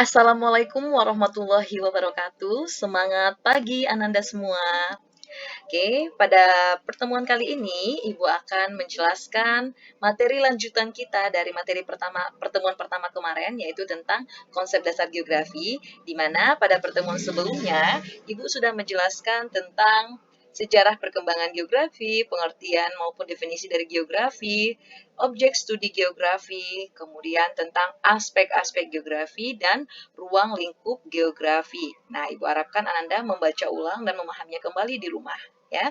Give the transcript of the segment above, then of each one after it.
Assalamualaikum warahmatullahi wabarakatuh. Semangat pagi Ananda semua. Oke, pada pertemuan kali ini Ibu akan menjelaskan materi lanjutan kita dari materi pertemuan pertama kemarin, yaitu tentang konsep dasar geografi, di mana pada pertemuan sebelumnya Ibu sudah menjelaskan tentang sejarah perkembangan geografi, pengertian maupun definisi dari geografi, objek studi geografi, kemudian tentang aspek-aspek geografi dan ruang lingkup geografi. Nah, Ibu harapkan Ananda membaca ulang dan memahaminya kembali di rumah, ya.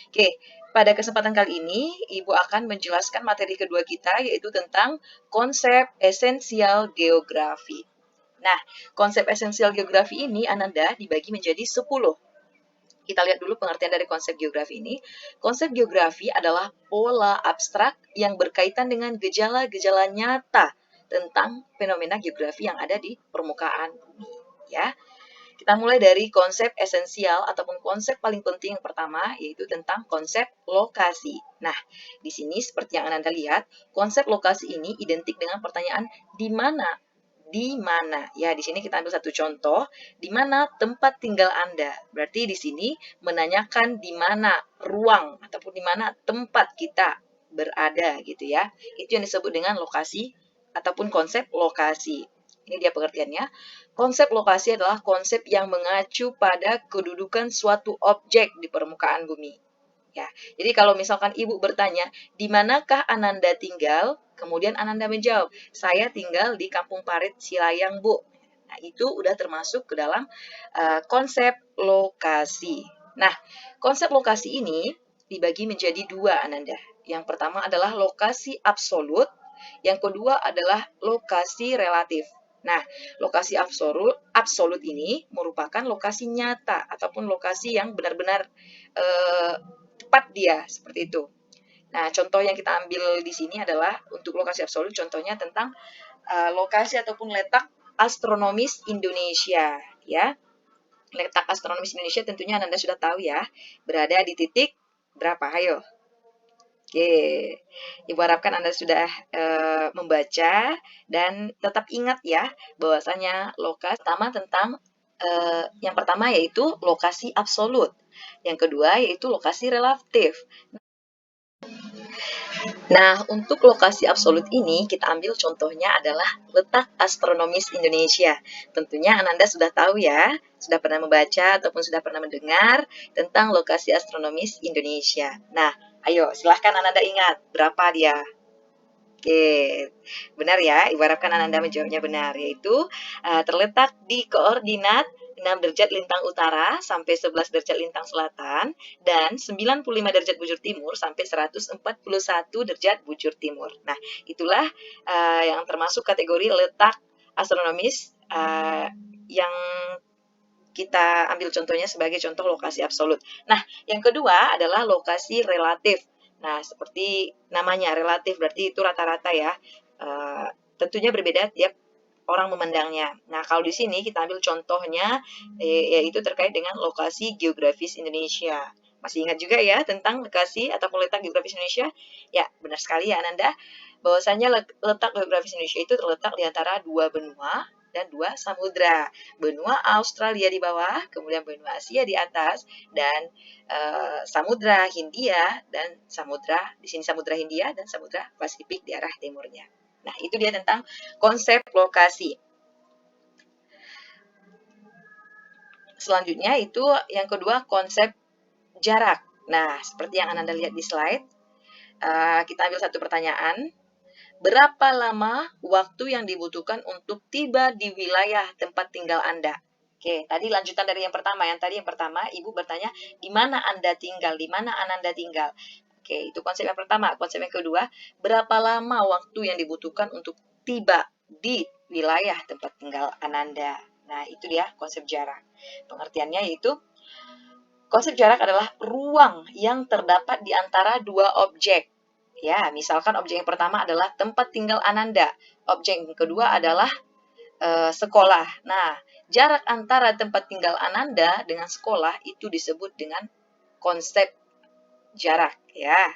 Oke, pada kesempatan kali ini Ibu akan menjelaskan materi kedua kita, yaitu tentang konsep esensial geografi. Nah, konsep esensial geografi ini Ananda dibagi menjadi 10. Kita lihat dulu pengertian dari konsep geografi ini. Konsep geografi adalah pola abstrak yang berkaitan dengan gejala-gejala nyata tentang fenomena geografi yang ada di permukaan bumi, ya. Kita mulai dari konsep esensial ataupun konsep paling penting yang pertama, yaitu tentang konsep lokasi. Nah, di sini seperti yang Anda lihat, konsep lokasi ini identik dengan pertanyaan di mana. Di mana? Ya, di sini kita ambil satu contoh, di mana tempat tinggal Anda. Berarti di sini menanyakan di mana ruang ataupun di mana tempat kita berada gitu ya. Itu yang disebut dengan lokasi ataupun konsep lokasi. Ini dia pengertiannya. Konsep lokasi adalah konsep yang mengacu pada kedudukan suatu objek di permukaan bumi. Ya, jadi kalau misalkan ibu bertanya, di manakah Ananda tinggal? Kemudian Ananda menjawab, saya tinggal di Kampung Parit Silayang, Bu. Nah, itu udah termasuk ke dalam konsep lokasi. Nah, konsep lokasi ini dibagi menjadi dua, Ananda. Yang pertama adalah lokasi absolut, yang kedua adalah lokasi relatif. Nah, lokasi absolut ini merupakan lokasi nyata ataupun lokasi yang benar-benar tepat dia, seperti itu. Nah, contoh yang kita ambil di sini adalah untuk lokasi absolut, contohnya tentang lokasi ataupun letak astronomis Indonesia, ya. Letak astronomis Indonesia tentunya Anda sudah tahu ya, berada di titik berapa? Ayo. Oke, Ibu harapkan Anda sudah membaca dan tetap ingat ya, bahwasanya lokasi pertama tentang yang pertama yaitu lokasi absolut, yang kedua yaitu lokasi relatif. Nah, untuk lokasi absolut ini, kita ambil contohnya adalah letak astronomis Indonesia. Tentunya Ananda sudah tahu ya, sudah pernah membaca ataupun sudah pernah mendengar tentang lokasi astronomis Indonesia. Nah, ayo silahkan Ananda ingat, berapa dia? Oke, benar ya, Ibu harapkan Ananda menjawabnya benar, yaitu terletak di koordinat 6 derajat lintang utara sampai 11 derajat lintang selatan dan 95 derajat bujur timur sampai 141 derajat bujur timur. Nah, itulah yang termasuk kategori letak astronomis yang kita ambil contohnya sebagai contoh lokasi absolut. Nah, yang kedua adalah lokasi relatif. Nah, seperti namanya relatif berarti itu rata-rata ya. Tentunya berbeda tiap orang memandangnya. Nah, kalau di sini kita ambil contohnya yaitu terkait dengan lokasi geografis Indonesia. Masih ingat juga ya tentang lokasi ataupun letak geografis Indonesia? Ya, benar sekali ya Ananda. Bahwasanya letak geografis Indonesia itu terletak di antara dua benua dan dua samudra. Benua Australia di bawah, kemudian benua Asia di atas, dan Samudra Hindia dan di sini Samudra Hindia dan Samudra Pasifik di arah timurnya. Nah, itu dia tentang konsep lokasi. Selanjutnya itu yang kedua konsep jarak. Nah, seperti yang Anda lihat di slide, kita ambil satu pertanyaan. Berapa lama waktu yang dibutuhkan untuk tiba di wilayah tempat tinggal Anda? Oke, tadi lanjutan dari yang pertama. Yang pertama, Ibu bertanya, di mana Anda tinggal? Di mana Ananda tinggal? Oke, itu konsep yang pertama. Konsep yang kedua, berapa lama waktu yang dibutuhkan untuk tiba di wilayah tempat tinggal Ananda? Nah, itu dia konsep jarak. Pengertiannya yaitu, konsep jarak adalah ruang yang terdapat di antara dua objek. Ya, misalkan objek yang pertama adalah tempat tinggal Ananda. Objek yang kedua adalah sekolah. Nah, jarak antara tempat tinggal Ananda dengan sekolah itu disebut dengan konsep jarak, ya.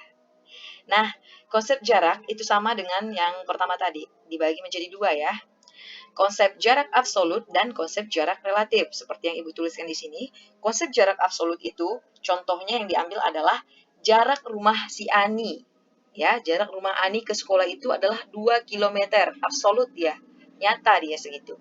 Nah, konsep jarak itu sama dengan yang pertama tadi, dibagi menjadi dua ya. konsep jarak absolut dan konsep jarak relatif. Seperti yang Ibu tuliskan di sini, konsep jarak absolut itu contohnya yang diambil adalah jarak rumah si Ani. Ya, jarak rumah Ani ke sekolah itu adalah 2 kilometer, absolut ya. Nyata dia segitu.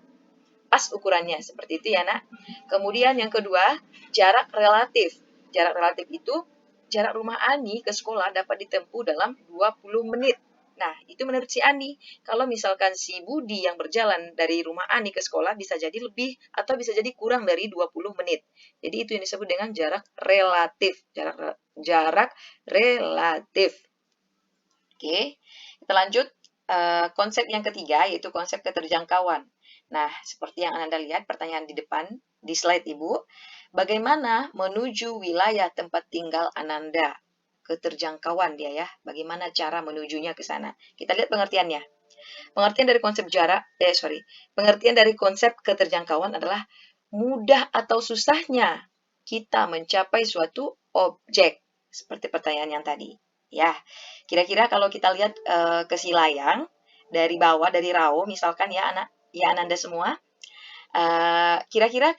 Pas ukurannya, seperti itu ya, Nak. Kemudian yang kedua, jarak relatif. Jarak relatif itu jarak rumah Ani ke sekolah dapat ditempuh dalam 20 menit. Nah, itu menurut si Ani. Kalau misalkan si Budi yang berjalan dari rumah Ani ke sekolah bisa jadi lebih atau bisa jadi kurang dari 20 menit. Jadi itu yang disebut dengan jarak relatif. Jarak relatif. Oke, kita lanjut konsep yang ketiga, yaitu konsep keterjangkauan. Nah, seperti yang Anda lihat pertanyaan di depan, di slide Ibu, bagaimana menuju wilayah tempat tinggal Ananda? Keterjangkauan dia ya, bagaimana cara menujunya ke sana. Kita lihat pengertiannya. Pengertian dari pengertian dari konsep keterjangkauan adalah mudah atau susahnya kita mencapai suatu objek. Seperti pertanyaan yang tadi. Ya, kira-kira kalau kita lihat ke si layang dari bawah, dari Rao, misalkan ya Ananda semua, kira-kira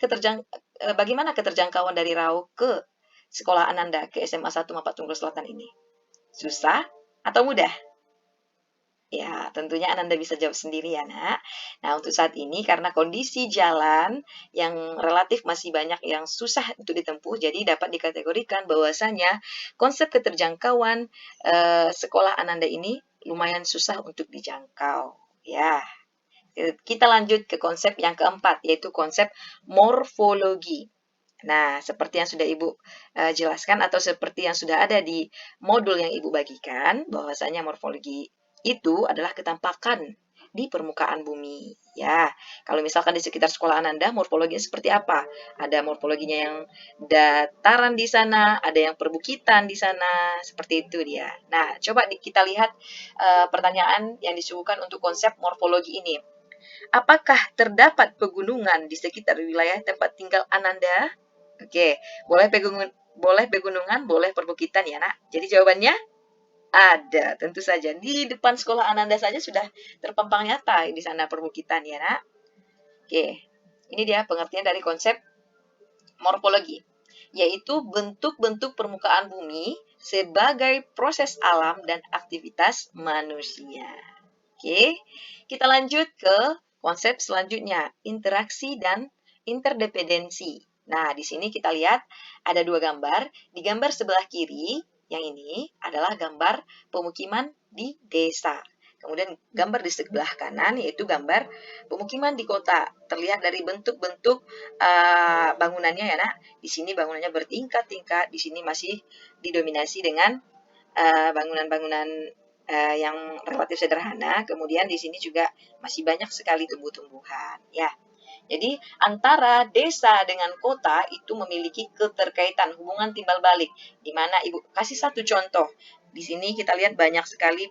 bagaimana keterjangkauan dari Rao ke sekolah Ananda, ke SMA 1 Mapak Tunggul Selatan ini? Susah atau mudah? Ya, tentunya Ananda bisa jawab sendiri ya, Nak. Nah, untuk saat ini karena kondisi jalan yang relatif masih banyak yang susah untuk ditempuh, jadi dapat dikategorikan bahwasanya konsep keterjangkauan sekolah Ananda ini lumayan susah untuk dijangkau. Ya, kita lanjut ke konsep yang keempat, yaitu konsep morfologi. Nah, seperti yang sudah Ibu jelaskan atau seperti yang sudah ada di modul yang Ibu bagikan, bahwasanya morfologi itu adalah ketampakan di permukaan bumi. Ya, kalau misalkan di sekitar sekolah Ananda, morfologinya seperti apa? Ada morfologinya yang dataran di sana, ada yang perbukitan di sana, seperti itu dia. Nah, coba kita lihat pertanyaan yang disuguhkan untuk konsep morfologi ini. Apakah terdapat pegunungan di sekitar wilayah tempat tinggal Ananda? Oke, boleh pegunungan, boleh perbukitan ya, Nak. Jadi jawabannya ada, tentu saja. Di depan sekolah Ananda saja sudah terpampang nyata di sana perbukitan ya, Nak. Oke, ini dia pengertian dari konsep morfologi, yaitu bentuk-bentuk permukaan bumi sebagai proses alam dan aktivitas manusia. Oke, kita lanjut ke konsep selanjutnya, interaksi dan interdependensi. Nah, di sini kita lihat ada dua gambar. Di gambar sebelah kiri, yang ini adalah gambar pemukiman di desa. Kemudian gambar di sebelah kanan yaitu gambar pemukiman di kota. Terlihat dari bentuk-bentuk bangunannya ya, Nak. Di sini bangunannya bertingkat-tingkat, di sini masih didominasi dengan bangunan-bangunan yang relatif sederhana. Kemudian di sini juga masih banyak sekali tumbuh-tumbuhan. Ya, jadi antara desa dengan kota itu memiliki keterkaitan, hubungan timbal balik. Di mana Ibu kasih satu contoh. Di sini kita lihat banyak sekali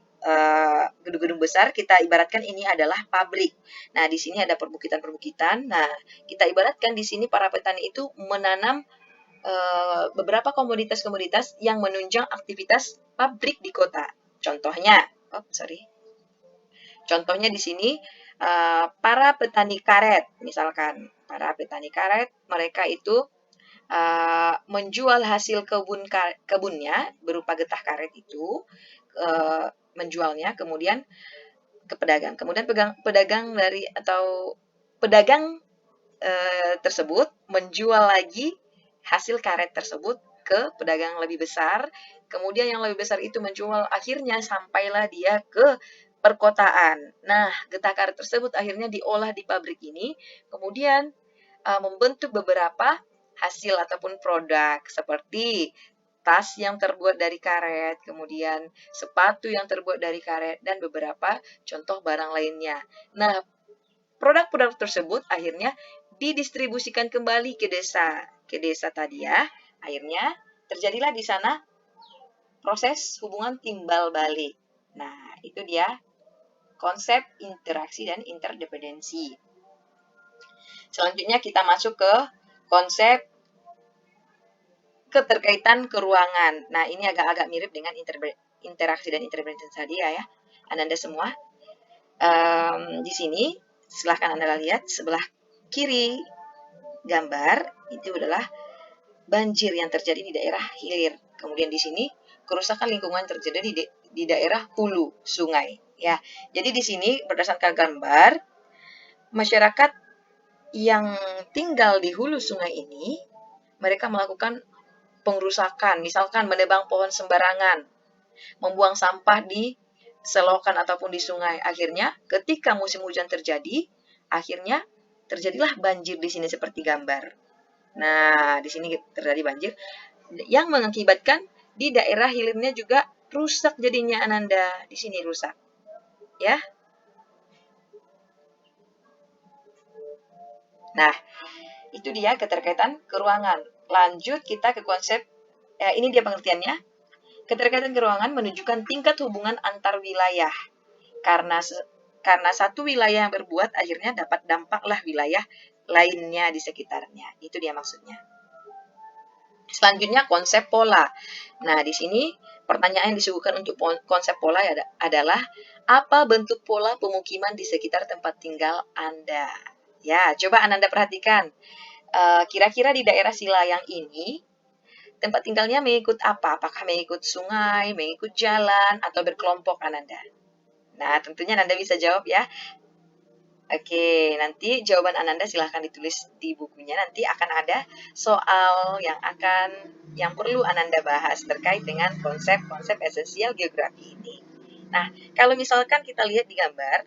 gedung-gedung besar. Kita ibaratkan ini adalah pabrik. Nah, di sini ada perbukitan-perbukitan. Nah, kita ibaratkan di sini para petani itu menanam beberapa komoditas-komoditas yang menunjang aktivitas pabrik di kota. Contohnya di sini para petani karet, misalkan para petani karet, mereka itu menjual hasil kebunnya berupa getah karet itu, menjualnya kemudian ke pedagang. Kemudian pedagang tersebut menjual lagi hasil karet tersebut ke pedagang lebih besar. Kemudian yang lebih besar itu menjual, akhirnya sampailah dia ke perkotaan. Nah, getah karet tersebut akhirnya diolah di pabrik ini, kemudian membentuk beberapa hasil ataupun produk seperti tas yang terbuat dari karet, kemudian sepatu yang terbuat dari karet, dan beberapa contoh barang lainnya. Nah, produk-produk tersebut akhirnya didistribusikan kembali ke desa tadi ya. Akhirnya terjadilah di sana proses hubungan timbal balik. Nah, itu dia konsep interaksi dan interdependensi. Selanjutnya kita masuk ke konsep keterkaitan keruangan. Nah, ini agak-agak mirip dengan interaksi dan interdependensi tadi ya, Ananda semua. Di sini Silahkan Anda lihat sebelah kiri gambar, itu adalah banjir yang terjadi di daerah hilir. Kemudian di sini kerusakan lingkungan terjadi di daerah hulu sungai. Ya, jadi di sini berdasarkan gambar, masyarakat yang tinggal di hulu sungai ini, mereka melakukan pengerusakan, misalkan menebang pohon sembarangan, membuang sampah di selokan ataupun di sungai. Akhirnya, ketika musim hujan terjadi, akhirnya terjadilah banjir di sini seperti gambar. Nah, di sini terjadi banjir yang mengakibatkan di daerah hilirnya juga rusak jadinya Ananda. Di sini rusak. Ya. Nah, itu dia keterkaitan keruangan. Lanjut kita ke konsep, ini dia pengertiannya. Keterkaitan keruangan menunjukkan tingkat hubungan antar wilayah. Karena satu wilayah yang berbuat, akhirnya dapat dampaklah wilayah lainnya di sekitarnya. Itu dia maksudnya. Selanjutnya konsep pola. Nah, di sini pertanyaan yang disuguhkan untuk konsep pola adalah apa bentuk pola pemukiman di sekitar tempat tinggal Anda? Ya, coba Anda perhatikan. Kira-kira di daerah Silayang ini tempat tinggalnya mengikut apa? Apakah mengikut sungai, mengikut jalan, atau berkelompok Ananda? Nah, tentunya Ananda bisa jawab ya. Oke, nanti jawaban Ananda silahkan ditulis di bukunya. Nanti akan ada soal yang perlu Ananda bahas terkait dengan konsep-konsep esensial geografi ini. Nah, kalau misalkan kita lihat di gambar,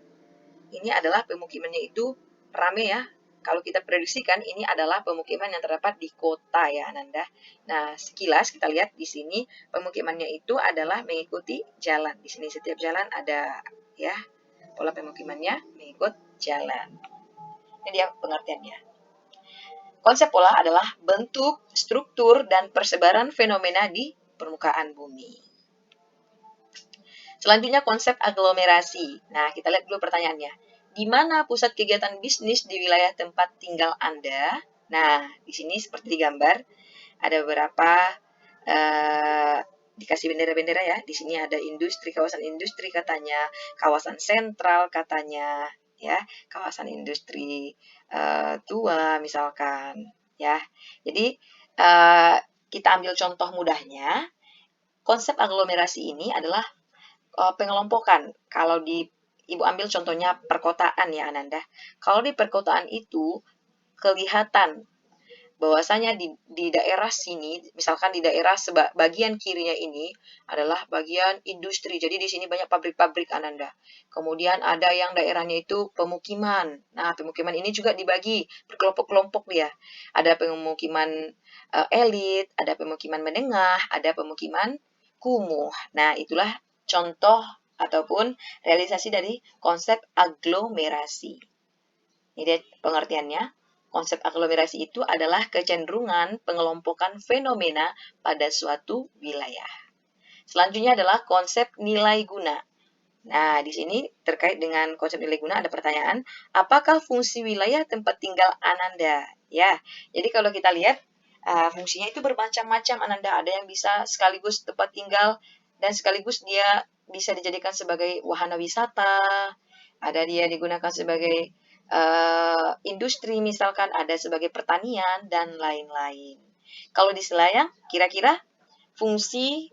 ini adalah pemukimannya itu rame ya. Kalau kita prediksikan ini adalah pemukiman yang terdapat di kota ya Ananda. Nah, sekilas kita lihat di sini pemukimannya itu adalah mengikuti jalan. Di sini setiap jalan ada ya pola pemukimannya mengikut jalan. Ini dia pengertiannya. Konsep pola adalah bentuk, struktur, dan persebaran fenomena di permukaan bumi. Selanjutnya konsep aglomerasi. Nah, kita lihat dulu pertanyaannya. Di mana pusat kegiatan bisnis di wilayah tempat tinggal Anda? Nah, di sini seperti di gambar, ada beberapa dikasih bendera-bendera ya. Di sini ada industri, kawasan industri katanya, kawasan sentral katanya, ya, kawasan industri tua misalkan, ya. Jadi kita ambil contoh mudahnya. Konsep aglomerasi ini adalah pengelompokan. Kalau Ibu ambil contohnya perkotaan ya Ananda. Kalau di perkotaan itu kelihatan bahwasanya di daerah sini, misalkan di daerah bagian kirinya ini adalah bagian industri. Jadi di sini banyak pabrik-pabrik Ananda. Kemudian ada yang daerahnya itu pemukiman. Nah, pemukiman ini juga dibagi berkelompok-kelompok dia. Ada pemukiman elit, ada pemukiman menengah, ada pemukiman kumuh. Nah, itulah contoh ataupun realisasi dari konsep aglomerasi. Ini pengertiannya. Konsep aglomerasi itu adalah kecenderungan pengelompokan fenomena pada suatu wilayah. Selanjutnya adalah konsep nilai guna. Nah, di sini terkait dengan konsep nilai guna ada pertanyaan, apakah fungsi wilayah tempat tinggal Ananda? Ya, jadi kalau kita lihat fungsinya itu bermacam-macam Ananda. Ada yang bisa sekaligus tempat tinggal dan sekaligus dia bisa dijadikan sebagai wahana wisata, ada dia digunakan sebagai industri misalkan, ada sebagai pertanian dan lain-lain. Kalau di Selayang, kira-kira fungsi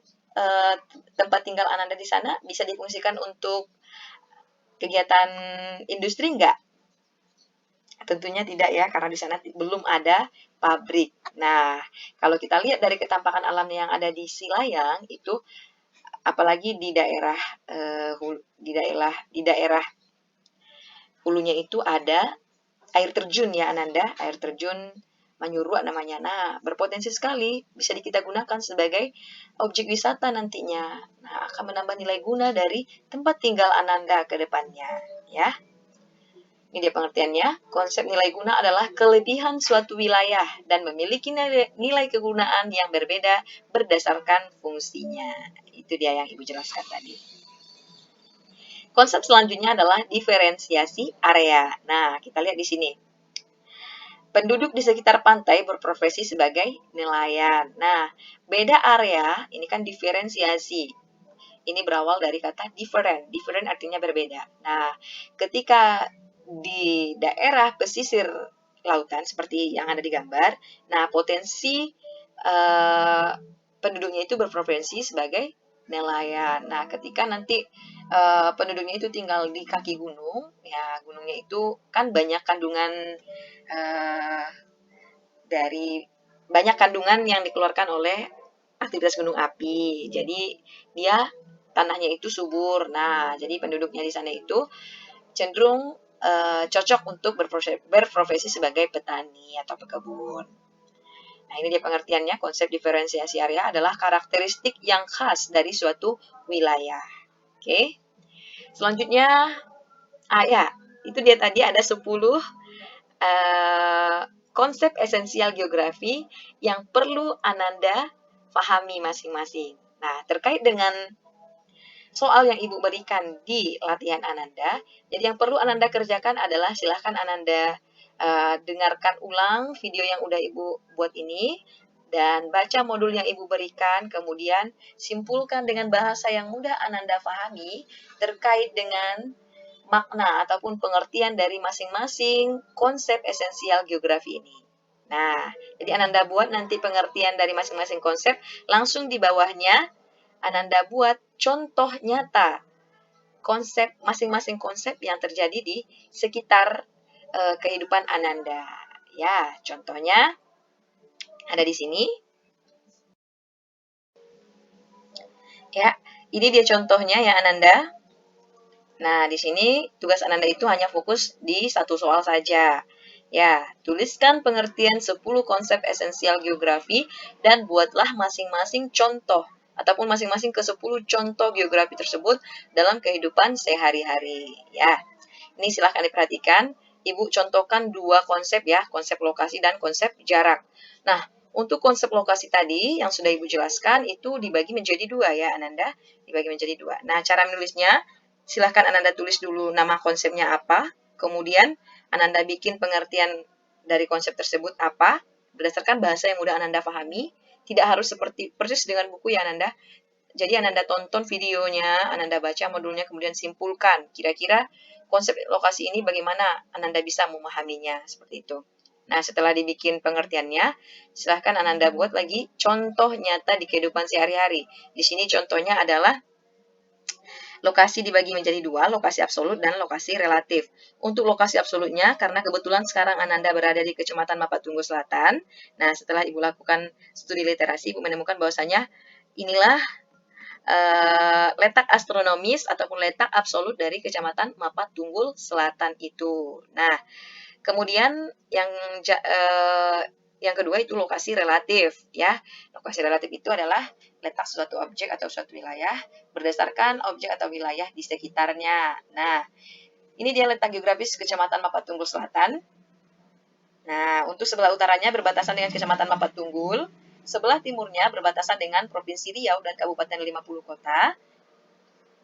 tempat tinggal Ananda di sana bisa difungsikan untuk kegiatan industri enggak? Tentunya tidak ya, karena di sana belum ada pabrik. Nah, kalau kita lihat dari ketampakan alam yang ada di Silayang itu, apalagi di daerah hulunya itu ada air terjun ya Ananda, air terjun Manyurua namanya. Nah, berpotensi sekali bisa kita gunakan sebagai objek wisata nantinya. Nah, akan menambah nilai guna dari tempat tinggal Ananda ke depannya, ya. Ini dia pengertiannya. Konsep nilai guna adalah kelebihan suatu wilayah dan memiliki nilai kegunaan yang berbeda berdasarkan fungsinya. Itu dia yang Ibu jelaskan tadi. Konsep selanjutnya adalah diferensiasi area. Nah, kita lihat di sini. Penduduk di sekitar pantai berprofesi sebagai nelayan. Nah, beda area, ini kan diferensiasi. Ini berawal dari kata different. Different artinya berbeda. Nah, ketika di daerah pesisir lautan seperti yang ada di gambar, nah potensi penduduknya itu berprofesi sebagai nelayan. Nah, ketika nanti penduduknya itu tinggal di kaki gunung, ya gunungnya itu kan banyak kandungan uh, dari banyak kandungan yang dikeluarkan oleh aktivitas gunung api. Jadi dia tanahnya itu subur. Nah, jadi penduduknya di sana itu cenderung cocok untuk berprofesi sebagai petani atau pekebun. Nah, ini dia pengertiannya. Konsep diferensiasi area adalah karakteristik yang khas dari suatu wilayah. Oke. Selanjutnya, ya, itu dia tadi ada 10 konsep esensial geografi yang perlu Ananda pahami masing-masing. Nah, terkait dengan soal yang Ibu berikan di latihan Ananda, jadi yang perlu Ananda kerjakan adalah silahkan Ananda dengarkan ulang video yang udah Ibu buat ini, dan baca modul yang Ibu berikan, kemudian simpulkan dengan bahasa yang mudah Ananda pahami terkait dengan makna ataupun pengertian dari masing-masing konsep esensial geografi ini. Nah, jadi Ananda buat nanti pengertian dari masing-masing konsep, langsung di bawahnya Ananda buat contoh nyata konsep masing-masing konsep yang terjadi di sekitar kehidupan Ananda. Ya, contohnya ada di sini. Ya, ini dia contohnya ya Ananda. Nah, di sini tugas Ananda itu hanya fokus di satu soal saja. Ya, tuliskan pengertian 10 konsep esensial geografi dan buatlah masing-masing contoh ataupun masing-masing ke 10 contoh geografi tersebut dalam kehidupan sehari-hari. Ya, ini silahkan diperhatikan. Ibu contohkan 2 konsep ya, konsep lokasi dan konsep jarak. Nah, untuk konsep lokasi tadi yang sudah Ibu jelaskan itu dibagi menjadi 2 ya Ananda, dibagi menjadi 2. Nah, cara menulisnya silahkan Ananda tulis dulu nama konsepnya apa, kemudian Ananda bikin pengertian dari konsep tersebut apa, berdasarkan bahasa yang mudah Ananda pahami, tidak harus seperti persis dengan buku ya Ananda. Jadi Ananda tonton videonya, Ananda baca modulnya, kemudian simpulkan kira-kira konsep lokasi ini bagaimana Ananda bisa memahaminya, seperti itu. Nah, setelah dibikin pengertiannya, silahkan Ananda buat lagi contoh nyata di kehidupan sehari-hari. Di sini contohnya adalah lokasi dibagi menjadi 2, lokasi absolut dan lokasi relatif. Untuk lokasi absolutnya, karena kebetulan sekarang Ananda berada di Kecamatan Mapatunggu Selatan, nah setelah Ibu lakukan studi literasi, Ibu menemukan bahwasanya inilah letak astronomis ataupun letak absolut dari Kecamatan Mapatunggul Selatan itu. Nah, kemudian yang kedua itu lokasi relatif ya. Lokasi relatif itu adalah letak suatu objek atau suatu wilayah berdasarkan objek atau wilayah di sekitarnya. Nah, ini dia letak geografis Kecamatan Mapatunggul Selatan. Nah, untuk sebelah utaranya berbatasan dengan Kecamatan Mapatunggul, sebelah timurnya berbatasan dengan Provinsi Riau dan Kabupaten 50 Kota.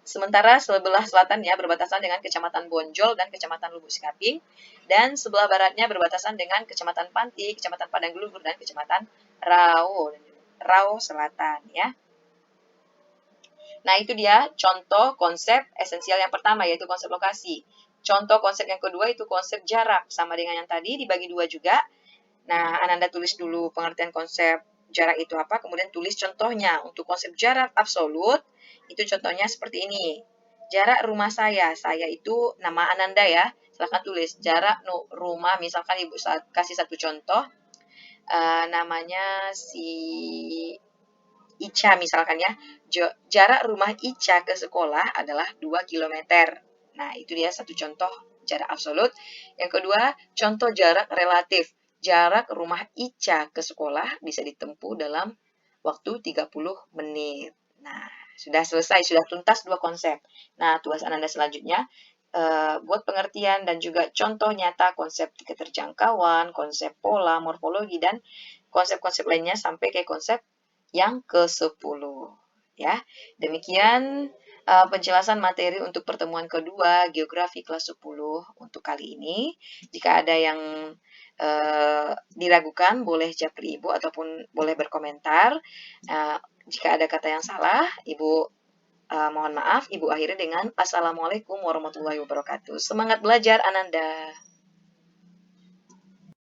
Sementara sebelah selatannya berbatasan dengan Kecamatan Bonjol dan Kecamatan Lubuk Sikaping, dan sebelah baratnya berbatasan dengan Kecamatan Panti, Kecamatan Padang Gelugur, dan Kecamatan Rau Selatan ya. Nah, itu dia contoh konsep esensial yang pertama, yaitu konsep lokasi. Contoh konsep yang kedua itu konsep jarak, sama dengan yang tadi, dibagi 2 juga. Nah, Ananda tulis dulu pengertian konsep jarak itu apa, kemudian tulis contohnya. Untuk konsep jarak absolut, itu contohnya seperti ini. Jarak rumah saya itu nama Ananda ya. Silahkan tulis jarak rumah, misalkan Ibu kasih satu contoh, namanya si Ica misalkan ya. Jarak rumah Ica ke sekolah adalah 2 km. Nah, itu dia satu contoh jarak absolut. Yang kedua, contoh jarak relatif. Jarak rumah Ica ke sekolah bisa ditempuh dalam waktu 30 menit. Nah, sudah selesai, sudah tuntas 2 konsep. Nah, tugas Ananda selanjutnya buat pengertian dan juga contoh nyata konsep keterjangkauan, konsep pola, morfologi, dan konsep-konsep lainnya sampai ke konsep yang ke-10. Ya, demikian penjelasan materi untuk pertemuan kedua geografi kelas 10 untuk kali ini. Jika ada yang diragukan, boleh japri Ibu ataupun boleh berkomentar. Jika ada kata yang salah, Ibu Mohon maaf, Ibu akhiri dengan Assalamualaikum warahmatullahi wabarakatuh. Semangat belajar Ananda.